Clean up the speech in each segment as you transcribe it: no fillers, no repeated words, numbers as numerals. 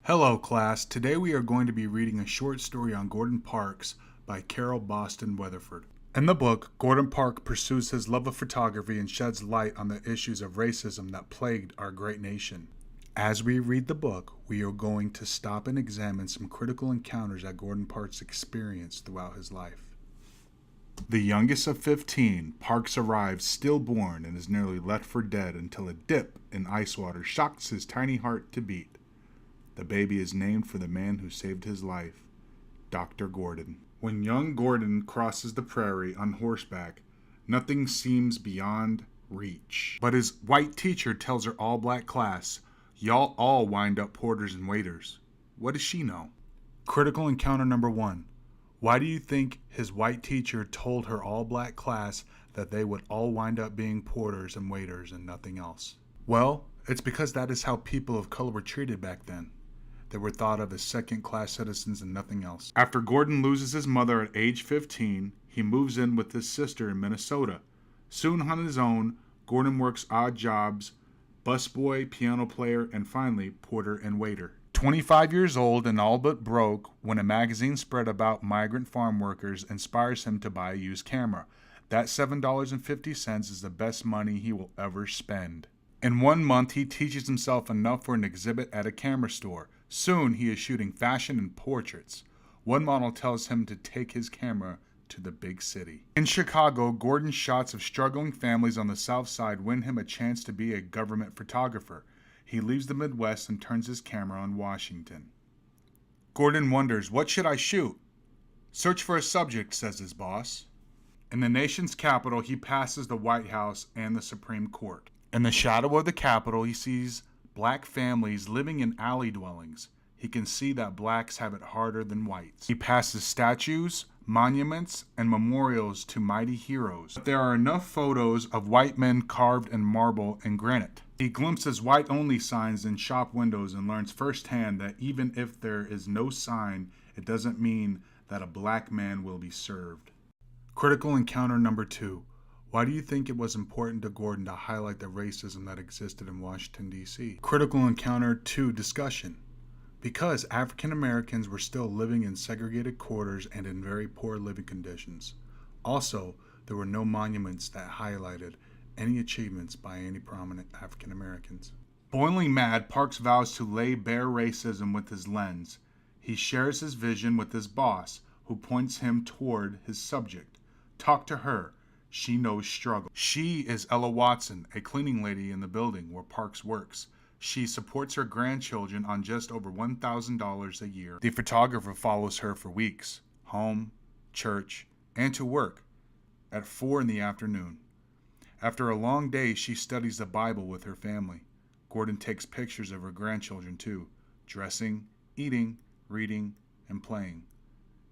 Hello, class. Today we are going to be reading a short story on Gordon Parks by Carol Boston Weatherford. In the book, Gordon Parks pursues his love of photography and sheds light on the issues of racism that plagued our great nation. As we read the book, we are going to stop and examine some critical encounters that Gordon Parks experienced throughout his life. The youngest of 15, Parks arrives stillborn and is nearly left for dead until a dip in ice water shocks his tiny heart to beat. The baby is named for the man who saved his life, Dr. Gordon. When young Gordon crosses the prairie on horseback, nothing seems beyond reach. But his white teacher tells her all-black class, "Y'all all wind up porters and waiters." What does she know? Critical encounter number 1. Why do you think his white teacher told her all-black class that they would all wind up being porters and waiters and nothing else? Well, it's because that is how people of color were treated back then. They were thought of as second-class citizens and nothing else. After Gordon loses his mother at age 15, he moves in with his sister in Minnesota. Soon on his own, Gordon works odd jobs, busboy, piano player, and finally, porter and waiter. 25 years old and all but broke when a magazine spread about migrant farm workers inspires him to buy a used camera. That $7.50 is the best money he will ever spend. In 1 month, he teaches himself enough for an exhibit at a camera store. Soon, he is shooting fashion and portraits. One model tells him to take his camera to the big city. In Chicago, Gordon's shots of struggling families on the South Side win him a chance to be a government photographer. He leaves the Midwest and turns his camera on Washington. Gordon wonders, what should I shoot? Search for a subject, says his boss. In the nation's capital, he passes the White House and the Supreme Court. In the shadow of the Capitol, he sees black families living in alley dwellings. He can see that blacks have it harder than whites. He passes statues, monuments, and memorials to mighty heroes. But there are enough photos of white men carved in marble and granite. He glimpses white-only signs in shop windows and learns firsthand that even if there is no sign, it doesn't mean that a black man will be served. Critical encounter number 2. Why do you think it was important to Gordon to highlight the racism that existed in Washington, D.C.? Critical encounter 2 discussion. Because African Americans were still living in segregated quarters and in very poor living conditions. Also, there were no monuments that highlighted any achievements by any prominent African Americans. Boiling mad, Parks vows to lay bare racism with his lens. He shares his vision with his boss, who points him toward his subject. Talk to her. She knows struggle. She is Ella Watson, a cleaning lady in the building where Parks works. She supports her grandchildren on just over $1,000 a year. The photographer follows her for weeks, home, church, and to work at 4 in the afternoon. After a long day, she studies the Bible with her family. Gordon takes pictures of her grandchildren too, dressing, eating, reading, and playing,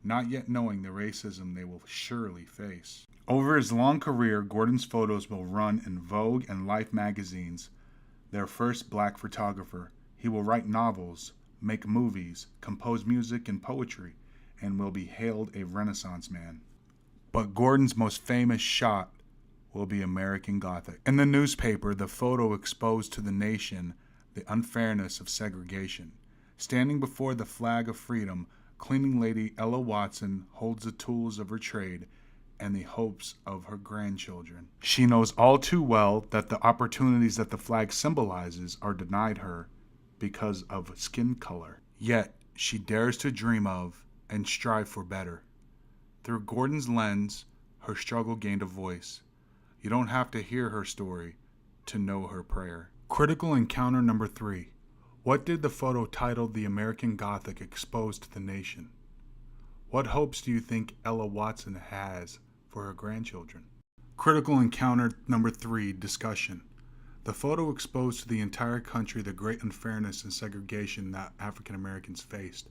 not yet knowing the racism they will surely face. Over his long career, Gordon's photos will run in Vogue and Life magazines. Their first black photographer, he will write novels, make movies, compose music and poetry, and will be hailed a Renaissance man. But Gordon's most famous shot will be American Gothic. In the newspaper, the photo exposed to the nation the unfairness of segregation. Standing before the flag of freedom, cleaning lady Ella Watson holds the tools of her trade and the hopes of her grandchildren. She knows all too well that the opportunities that the flag symbolizes are denied her because of skin color. Yet, she dares to dream of and strive for better. Through Gordon's lens, her struggle gained a voice. You don't have to hear her story to know her prayer. Critical encounter number 3. What did the photo titled The American Gothic expose to the nation? What hopes do you think Ella Watson has for her grandchildren? Critical encounter number 3, discussion. The photo exposed to the entire country the great unfairness and segregation that African Americans faced.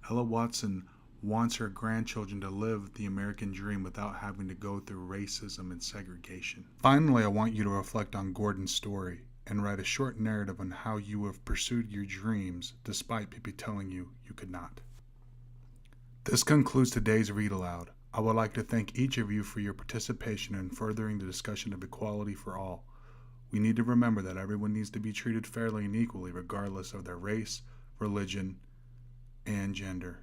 Ella Watson wants her grandchildren to live the American dream without having to go through racism and segregation. Finally, I want you to reflect on Gordon's story and write a short narrative on how you have pursued your dreams despite people telling you you could not. This concludes today's read aloud. I would like to thank each of you for your participation in furthering the discussion of equality for all. We need to remember that everyone needs to be treated fairly and equally regardless of their race, religion, and gender.